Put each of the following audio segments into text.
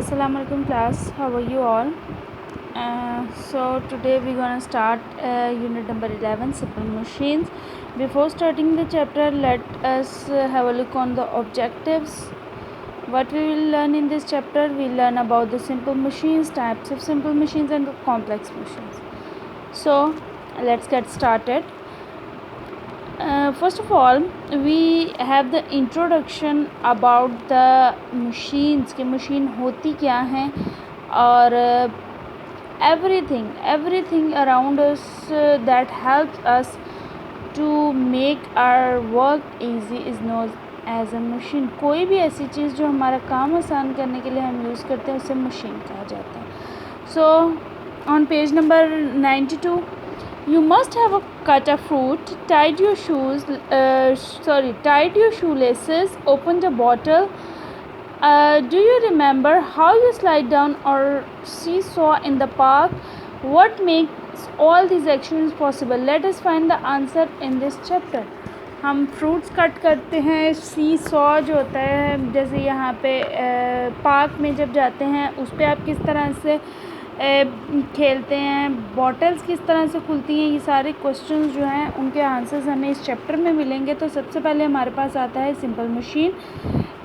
Assalamu alaikum class, how are you all? So today we're gonna start unit number 11, simple machines. Before starting the chapter, let us have a look on the objectives. What we will learn in this chapter, we'll learn about the simple machines, types of simple machines and complex machines. So let's get started. First of all, we have the introduction about the machines कि machine होती क्या हैं और everything around us that helps us to make our work easy is known as a machine. कोई भी ऐसी चीज़ जो हमारा काम आसान करने के लिए हम यूज़ करते हैं उसे मशीन कहा जाता है. So on page number 92, you must have cut a fruit, tied your shoelaces, opened a bottle. Do you remember how you slide down or seesaw in the park? What makes all these actions possible? Let us find the answer in this chapter. हम fruits cut करते हैं, सी saw जो होता है, जैसे यहाँ पे park में जब जाते हैं उस पर आप किस तरह से खेलते हैं, बॉटल्स किस तरह से खुलती हैं, ये सारे क्वेश्चंस जो हैं उनके आंसर्स हमें इस चैप्टर में मिलेंगे. तो सबसे पहले हमारे पास आता है simple machine.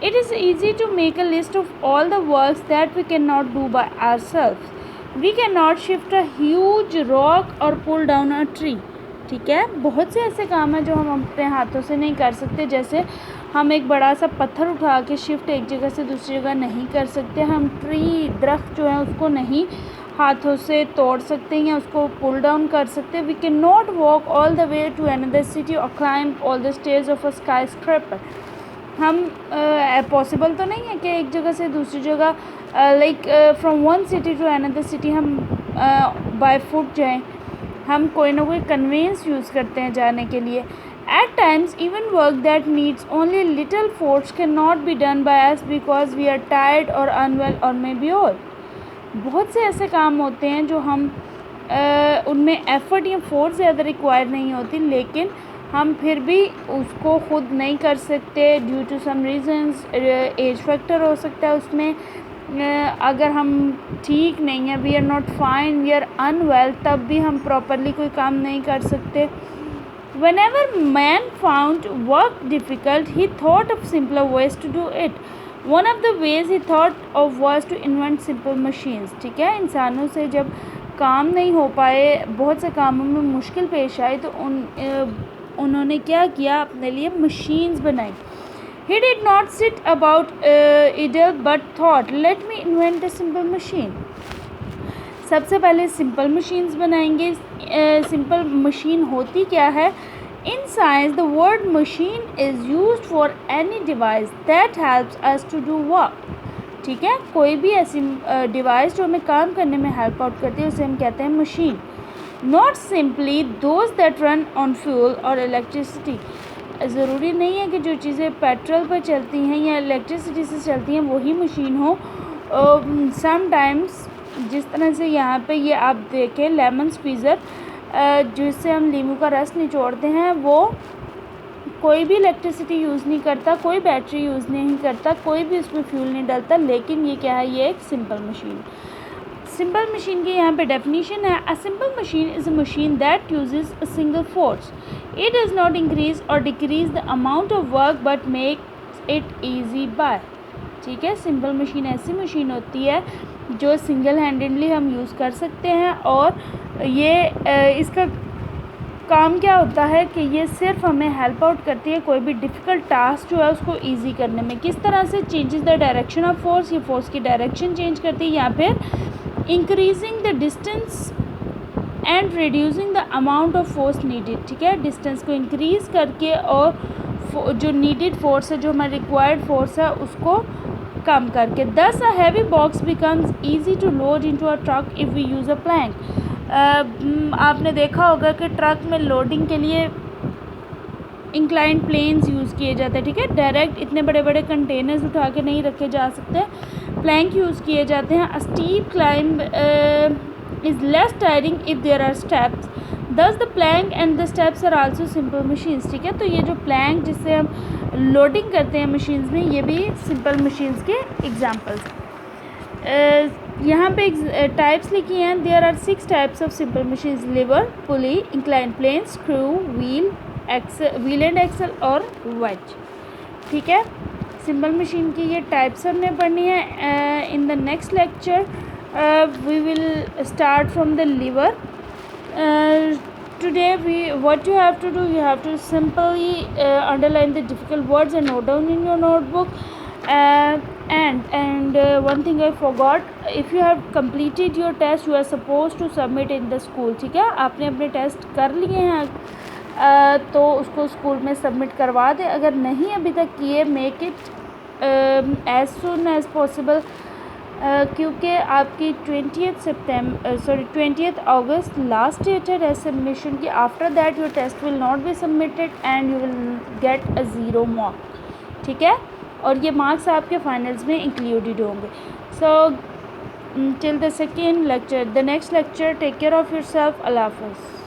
It is easy to make a list of all the works that we can not do by ourselves. We can not shift a huge rock और पुल डाउन अ ट्री. ठीक है, बहुत से ऐसे काम हैं जो हम अपने हाथों से नहीं कर सकते. जैसे हम एक बड़ा सा पत्थर उठा के शिफ्ट एक जगह से दूसरी जगह नहीं कर सकते. हम दरख्त जो है उसको नहीं हाथों से तोड़ सकते या उसको पुल डाउन कर सकते. We can not walk all the way to another city और climb all the stairs of a skyscraper. हम पॉसिबल तो नहीं है कि एक जगह से दूसरी जगह like from one city to another city हम बाय फुट जाएं. हम कोई ना कोई कन्वेंस यूज़ करते हैं जाने के लिए. At times, even work that needs only little force cannot be done by us because we are tired or unwell or maybe all. बहुत से ऐसे काम होते हैं जो हम उनमें एफ़र्ट या फोर्स ज़्यादा रिक्वायर नहीं होती, लेकिन हम फिर भी उसको खुद नहीं कर सकते due to some reasons. Age factor हो सकता है उसमें. अगर हम ठीक नहीं हैं, we are not fine, we are unwell, तब भी हम प्रॉपरली कोई काम नहीं कर सकते. Whenever man found work difficult, he thought of simpler ways to do it. One of the ways he thought of was to invent simple machines. ठीक है, इंसानों से जब काम नहीं हो पाए, बहुत से कामों में मुश्किल पेश आई, तो उन्होंने क्या किया, अपने लिए मशीन्स बनाई. He did not sit about idle but thought, let me invent a simple machine. सबसे पहले सिंपल मशीन्स बनाएंगे. सिंपल मशीन होती क्या है? In science the word machine is used for any device that helps us to do work. ठीक है, कोई भी ऐसी डिवाइस जो हमें काम करने में हेल्प आउट करती है उसे हम कहते हैं machine. Not simply those that run on fuel और इलेक्ट्रिसिटी. ज़रूरी नहीं है कि जो चीज़ें पेट्रोल पर चलती हैं या इलेक्ट्रिसिटी से चलती हैं वही मशीन हो. समटाइम्स जिस तरह से यहाँ पे ये आप देखें लेमन स्क्वीज़र, जिससे हम नींबू का रस निचोड़ते हैं, वो कोई भी इलेक्ट्रिसिटी यूज़ नहीं करता, कोई बैटरी यूज़ नहीं करता, कोई भी उसमें फ्यूल नहीं डलता, लेकिन ये क्या है, ये एक सिंपल मशीन. सिंपल मशीन की यहाँ पे डेफिनेशन है, a simple machine is a machine that uses a single force. It does not increase और decrease the amount of work but make it easy by. ठीक है, सिंपल मशीन ऐसी machine होती है जो सिंगल हैंडेडली हम use कर सकते हैं, और ये इसका काम क्या होता है कि ये सिर्फ हमें हेल्प आउट करती है कोई भी डिफ़िकल्ट टास्क जो है उसको इजी करने में. किस तरह से? Changes the direction of force, ये फोर्स की डायरेक्शन चेंज करती है, या फिर increasing the distance and reducing the amount of force needed. ठीक है, डिस्टेंस को इंक्रीज़ करके और जो नीडेड फोर्स है, जो हमारा रिक्वायर्ड फोर्स है, उसको कम करके. Thus a heavy box becomes easy to load into a truck if we use a plank. आपने देखा होगा कि ट्रक में लोडिंग के लिए इंक्लाइंड प्लेन्स यूज़ किए जाते हैं. ठीक है, डायरेक्ट इतने बड़े बड़े कंटेनर्स उठा के नहीं रखे जा सकते, प्लैंक यूज़ किए जाते हैं. A steep climb is less tiring if there are steps. Thus the plank and the steps are also simple machines. ठीक है, तो ये जो प्लैंक जिससे हम लोडिंग करते हैं मशीन्स में, ये भी सिंपल मशीन्स के एग्जांपल्स हैं. यहाँ पे टाइप्स लिखी हैं. There are 6 types of simple machines: lever, pulley, inclined plane, screw, wheel, wheel and axle और वेज. ठीक है, सिंपल मशीन की ये टाइप्स हमने पढ़नी है. In the next lecture we will start from the lever. Today what you have to do, you have to simply underline the difficult words and note down in your notebook. And one thing I forgot, if you have completed your test, you are supposed to submit in the school. ठीक है, आपने अपने test कर लिए हैं तो उसको school में सबमिट करवा दें. अगर नहीं अभी तक किए, make it as soon as possible, क्योंकि आपकी 20th अगस्त लास्ट डेट है टेस्ट सबमिशन की. After that your test will not be submitted and you will get a 0 mark. ठीक है, और ये मार्क्स आपके फाइनल्स में इंक्लूडेड होंगे. So till the second lecture, the next lecture, take care of yourself. अल्लाह हाफ़िज़.